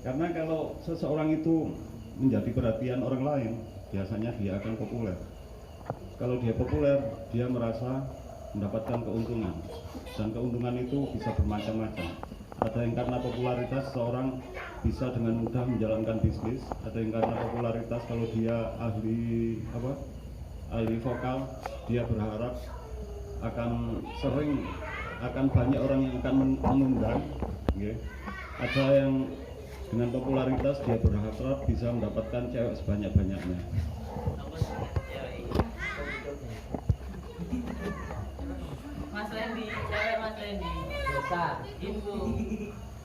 Karena kalau seseorang itu menjadi perhatian orang lain, biasanya dia akan populer. Kalau dia populer, dia merasa mendapatkan keuntungan, dan keuntungan itu bisa bermacam-macam. Ada yang karena popularitas seorang bisa dengan mudah menjalankan bisnis, ada yang karena popularitas kalau dia ahli vokal, dia berharap akan banyak orang yang akan mengundang, okay. Ada yang dengan popularitas dia berharap bisa mendapatkan cewek sebanyak-banyaknya. Mas Randy, cewek Mas Randy. Dosa, info.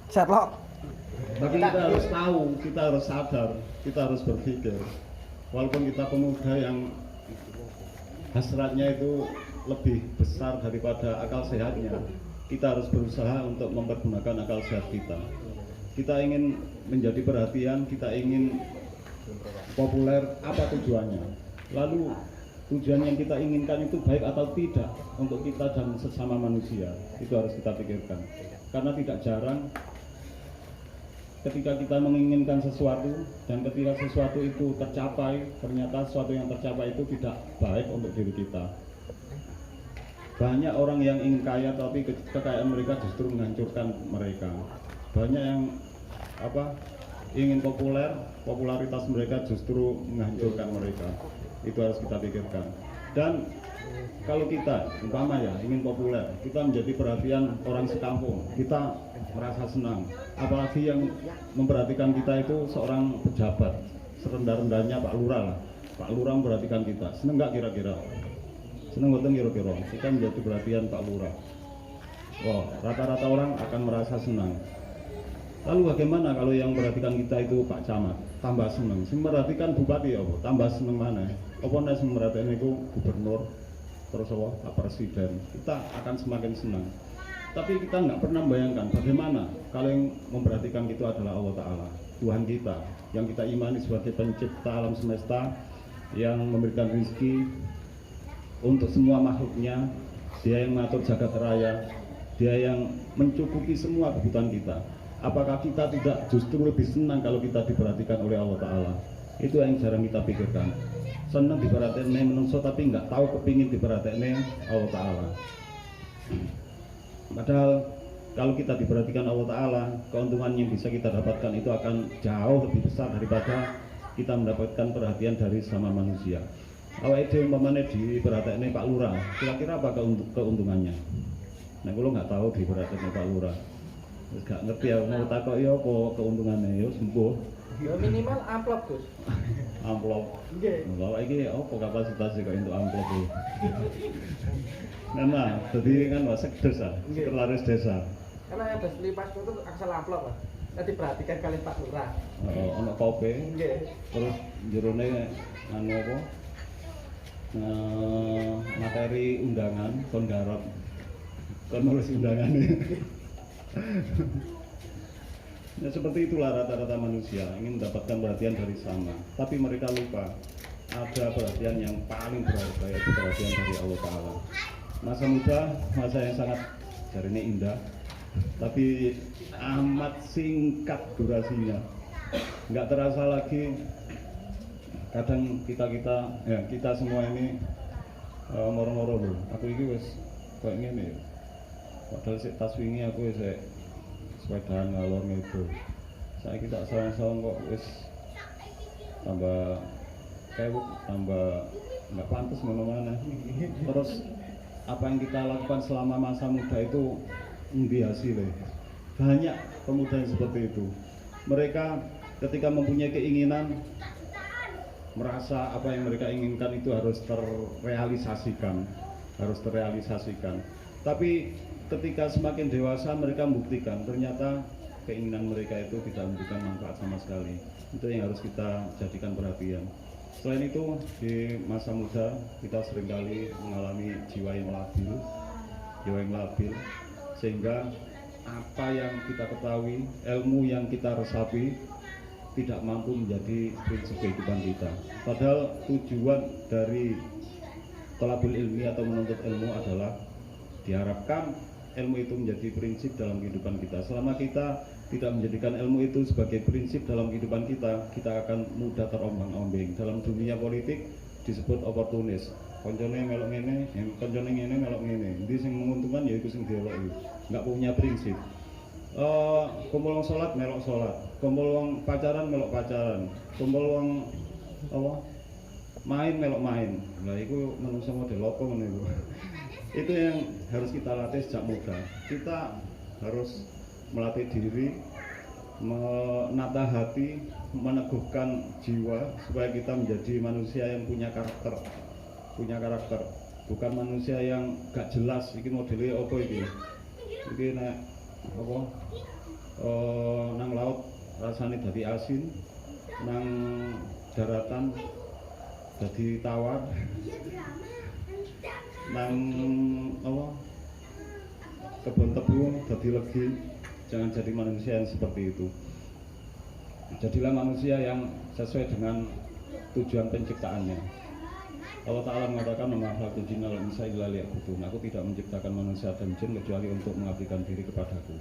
Sherlock. Tapi kita harus tahu, kita harus sadar, kita harus berpikir. Walaupun kita pemuda yang hasratnya itu lebih besar daripada akal sehatnya, kita harus berusaha untuk mempergunakan akal sehat kita. Kita ingin menjadi perhatian, kita ingin populer, apa tujuannya? Lalu tujuan yang kita inginkan itu baik atau tidak untuk kita dan sesama manusia, itu harus kita pikirkan. Karena tidak jarang ketika kita menginginkan sesuatu dan ketika sesuatu itu tercapai, ternyata sesuatu yang tercapai itu tidak baik untuk diri kita. Banyak orang yang ingin kaya tapi kekayaan mereka justru menghancurkan mereka. Banyak yang ingin populer, popularitas mereka justru menghancurkan mereka. Itu harus kita pikirkan. Dan kalau kita umpama ya ingin populer, kita menjadi perhatian orang sekampung, kita merasa senang. Apalagi yang memperhatikan kita itu seorang pejabat, serendah-rendahnya Pak Lurah lah. Pak Lurah memperhatikan kita, seneng nggak kira-kira? Seneng betul kira-kira? Kita menjadi perhatian Pak Lurah. Wah, rata-rata orang akan merasa senang. Lalu bagaimana kalau yang memperhatikan kita itu Pak Camat? Tambah seneng. Sing memperhatikan Bupati ya, tambah seneng mana? Apa nek sing memperhatikan itu Gubernur, terus Pak Presiden? Kita akan semakin senang. Tapi kita nggak pernah membayangkan bagaimana kalau yang memperhatikan itu adalah Allah Ta'ala, Tuhan kita, yang kita imani sebagai pencipta alam semesta, yang memberikan rezeki untuk semua makhluknya. Dia yang mengatur jagat raya, dia yang mencukupi semua kebutuhan kita. Apakah kita tidak justru lebih senang kalau kita diperhatikan oleh Allah Ta'ala? Itu yang jarang kita pikirkan. Senang diperhatikan manusia tapi nggak tahu kepingin diperhatikan Allah Ta'ala. Padahal kalau kita diperhatikan Allah Ta'ala, keuntungan yang bisa kita dapatkan itu akan jauh lebih besar daripada kita mendapatkan perhatian dari sama manusia. Awal itu umpamanya diperhatikan Pak Lurah, kira-kira apa keuntungannya? Nah, kalau nggak tahu diperhatikan Pak Lurah, gak ngerti ya, mau takut ya apa keuntungannya, ya sembuh. Ya minimal amplop Gus. Amplop. Nggih. Bahwa ini apa kapasitasnya kok untuk amplop itu? Nah, jadi kan sekdes ah, sekretaris desa. Karena yang beli pas itu asal amplop Pak. Nanti perhatikan kali Pak Lurah. Ono kopi. Nggih. Terus jerone anu apa? Materi undangan kon garap. Kon nulis undangan ini. Ya seperti itulah rata-rata manusia ingin mendapatkan perhatian dari sama, tapi mereka lupa ada perhatian yang paling berharga, yaitu perhatian dari Allah Ta'ala. Masa muda, masa yang sangat jarine indah, tapi amat singkat durasinya. Nggak terasa lagi. Kadang kita semua ini moro-moro loh. Aku ini wes kayak gini ya. Padahal sik tas wingi aku wis sepedaan ngalor ngidul. Saiki tak sawang-sawang kok wis tambah kewuk, tambah nggak pantas mana-mana. Terus apa yang kita lakukan selama masa muda itu endi hasilnya? Banyak pemuda yang seperti itu. Mereka ketika mempunyai keinginan, merasa apa yang mereka inginkan itu harus terrealisasikan. Tapi ketika semakin dewasa mereka membuktikan ternyata keinginan mereka itu tidak memberikan manfaat sama sekali. Itu yang harus kita jadikan perhatian. Selain itu di masa muda kita seringkali mengalami jiwa yang labil, sehingga apa yang kita ketahui, ilmu yang kita resapi tidak mampu menjadi prinsip kehidupan kita. Padahal tujuan dari thalabul ilmi atau menuntut ilmu adalah diharapkan ilmu itu menjadi prinsip dalam kehidupan kita. Selama kita tidak menjadikan ilmu itu sebagai prinsip dalam kehidupan kita, kita akan mudah terombang-ambing. Dalam dunia politik disebut oportunis. Koncone melok ngene, koncone ngene melok ngene. Ndi sing menguntungkan ya iku sing dieloki. Enggak punya prinsip. Kumpul wong salat melok salat, kumpul wong pacaran melok pacaran, kumpul wong apa? Main melok main. Lah iku manusia model apa ngono iku. Itu yang harus kita latih sejak muda. Kita harus melatih diri, menata hati, meneguhkan jiwa supaya kita menjadi manusia yang punya karakter, bukan manusia yang gak jelas. Iki modelnya apa iki? Iki nek apa? Nang laut rasane dadi asin, nang daratan dadi tawar, nang apa? Kebun tebu dadi legi. Jangan jadi manusia yang seperti itu. Jadilah manusia yang sesuai dengan tujuan penciptaannya. Allah Ta'ala mengatakan mengakhlaqul jinna wal insa illa liya'budun. Aku tidak menciptakan manusia dan jin kecuali untuk mengabdikan diri kepadaku.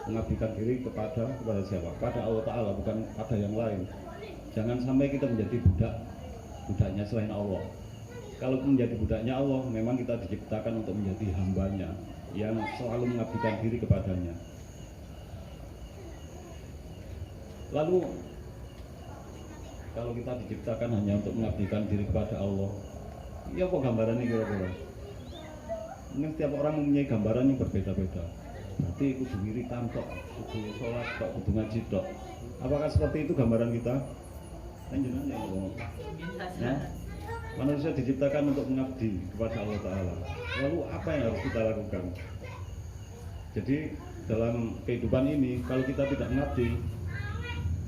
Mengabdikan diri kepada siapa? Pada Allah Ta'ala, bukan pada yang lain. Jangan sampai kita menjadi budaknya selain Allah. Kalau menjadi budaknya Allah, memang kita diciptakan untuk menjadi hambanya yang selalu mengabdikan diri kepadanya. Lalu kalau kita diciptakan hanya untuk mengabdikan diri kepada Allah, ya apa gambarannya kira-kira? Ini setiap orang mempunyai gambaran yang berbeda-beda. Berarti kudu wiritan tok, kudu sholat tok, kudu ngaji tok. Apakah seperti itu gambaran kita? Lanjutan ya Allah. Ya? Manusia diciptakan untuk mengabdi kepada Allah Ta'ala. Lalu apa yang harus kita lakukan? Jadi dalam kehidupan ini, kalau kita tidak mengabdi,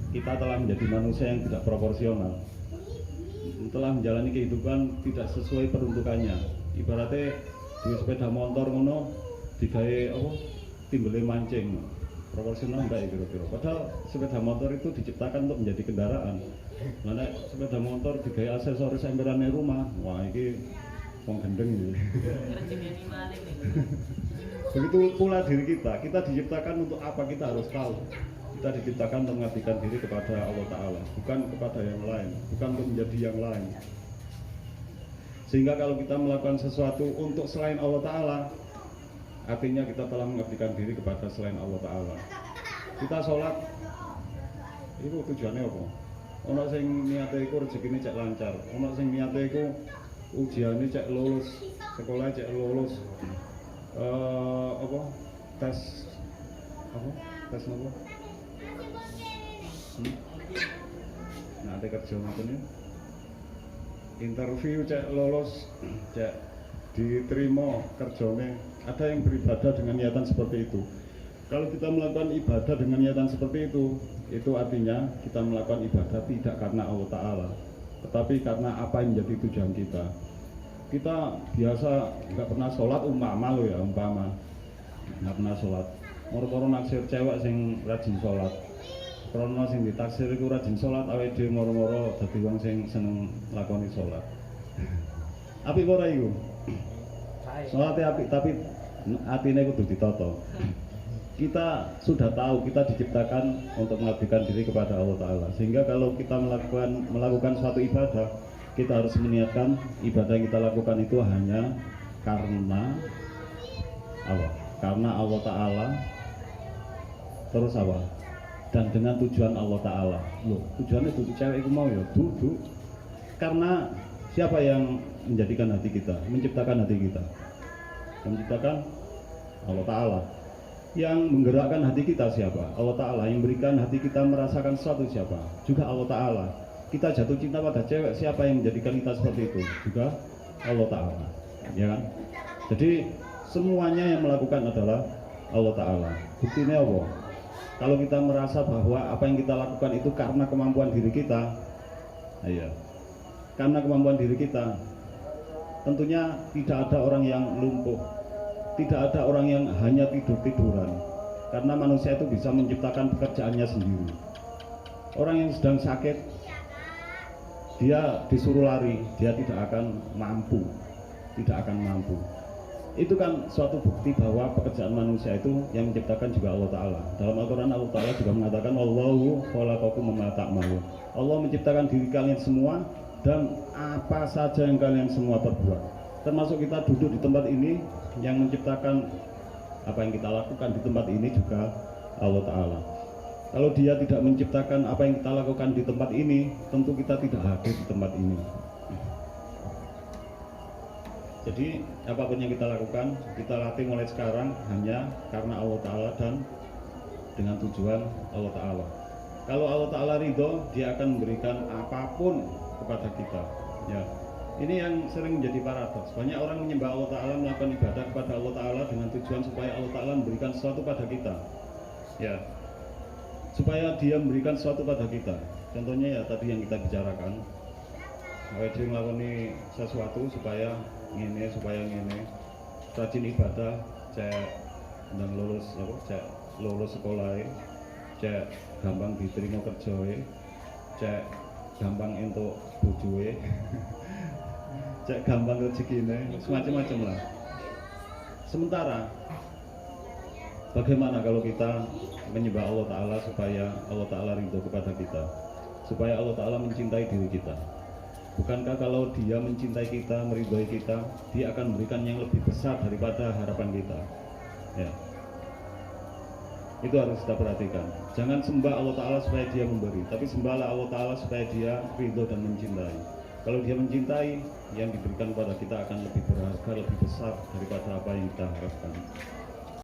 kita telah menjadi manusia yang tidak proporsional, telah menjalani kehidupan tidak sesuai peruntukannya. Ibaratnya di sepeda motor ngono digawe apa? Timbele mancing. Proporsional enggak ya kira-kira? Padahal sepeda motor itu diciptakan untuk menjadi kendaraan. Nah, sepeda motor digawe aksesoris emperane rumah. Wah, iki wong gendeng iki. Begitu pula diri kita diciptakan untuk apa kita harus tahu. Kita diciptakan untuk mengabdikan diri kepada Allah Ta'ala, bukan kepada yang lain, bukan untuk menjadi yang lain. Sehingga kalau kita melakukan sesuatu untuk selain Allah Ta'ala, artinya kita telah mengabdikan diri kepada selain Allah Ta'ala. Kita sholat, itu tujuannya apa? Ono sing niate iku rezekine cek lancar, ono sing niate iku ujiane cek lulus, sekolah cek lulus. Tes nopo? Nah, ada kerja macamnya, interview cek lolos, cek diterima kerjanya. Ada yang beribadah dengan niatan seperti itu. Kalau kita melakukan ibadah dengan niatan seperti itu artinya kita melakukan ibadah tidak karena Allah Ta'ala, tetapi karena apa yang menjadi tujuan kita. Kita biasa nggak pernah sholat, umpama nggak pernah sholat. Moro-moro naksir cewek sing rajin sholat. Krono sing ditaksir iku rajin salat, awake dhewe moro-moro dadi wong sing seneng lakoni salat. Apik ora iku? Salate apik tapi atine kudu ditata. Kita sudah tahu kita diciptakan untuk mengabdikan diri kepada Allah Ta'ala. Sehingga kalau kita melakukan suatu ibadah, kita harus meniatkan ibadah yang kita lakukan itu hanya karena apa? Karena Allah Ta'ala. Terus apa? Dan dengan tujuan Allah Ta'ala. Loh, tujuannya itu cewek itu mau ya? Duduk. Karena siapa yang menjadikan hati kita, menciptakan hati kita? Yang menciptakan Allah Ta'ala. Yang menggerakkan hati kita siapa? Allah Ta'ala. Yang berikan hati kita merasakan sesuatu siapa? Juga Allah Ta'ala. Kita jatuh cinta pada cewek, siapa yang menjadikan kita seperti itu? Juga Allah Ta'ala. Ya kan? Jadi semuanya yang melakukan adalah Allah Ta'ala. Buktinya apa? Kalau kita merasa bahwa apa yang kita lakukan itu karena kemampuan diri kita, iya, karena kemampuan diri kita, tentunya tidak ada orang yang lumpuh, tidak ada orang yang hanya tidur-tiduran, karena manusia itu bisa menciptakan pekerjaannya sendiri. Orang yang sedang sakit, dia disuruh lari, dia tidak akan mampu. itu kan suatu bukti bahwa pekerjaan manusia itu yang menciptakan juga Allah Ta'ala. Dalam Al-Quran Allah Ta'ala juga mengatakan Wallahu khalaqakum wa ma ta'malun. Allah menciptakan diri kalian semua dan apa saja yang kalian semua perbuat. Termasuk kita duduk di tempat ini, yang menciptakan apa yang kita lakukan di tempat ini juga Allah Ta'ala. Kalau dia tidak menciptakan apa yang kita lakukan di tempat ini, tentu kita tidak hadir di tempat ini. Jadi apapun yang kita lakukan, kita latih mulai sekarang hanya karena Allah Ta'ala dan dengan tujuan Allah Ta'ala. Kalau Allah Ta'ala ridho, dia akan memberikan apapun kepada kita. Ya, ini yang sering menjadi paradoks. Banyak orang menyembah Allah Ta'ala, melakukan ibadah kepada Allah Ta'ala dengan tujuan supaya Allah Ta'ala memberikan sesuatu pada kita. Ya, supaya dia memberikan sesuatu pada kita. Contohnya ya tadi yang kita bicarakan, dia melakukan sesuatu supaya ngene rajin ibadah, cek dan lulus sekolah, cek gampang diterima kerja, cek gampang untuk bojoe, cek gampang rezekine, semacam-macam lah. Sementara bagaimana kalau kita menyembah Allah Ta'ala supaya Allah Ta'ala ridho kepada kita, supaya Allah Ta'ala mencintai diri kita? Bukankah kalau dia mencintai kita, meridhoi kita, dia akan memberikan yang lebih besar daripada harapan kita? Ya, itu harus kita perhatikan. Jangan sembah Allah Ta'ala supaya dia memberi, tapi sembahlah Allah Ta'ala supaya dia ridho dan mencintai. Kalau dia mencintai, yang diberikan kepada kita akan lebih berharga, lebih besar daripada apa yang kita harapkan.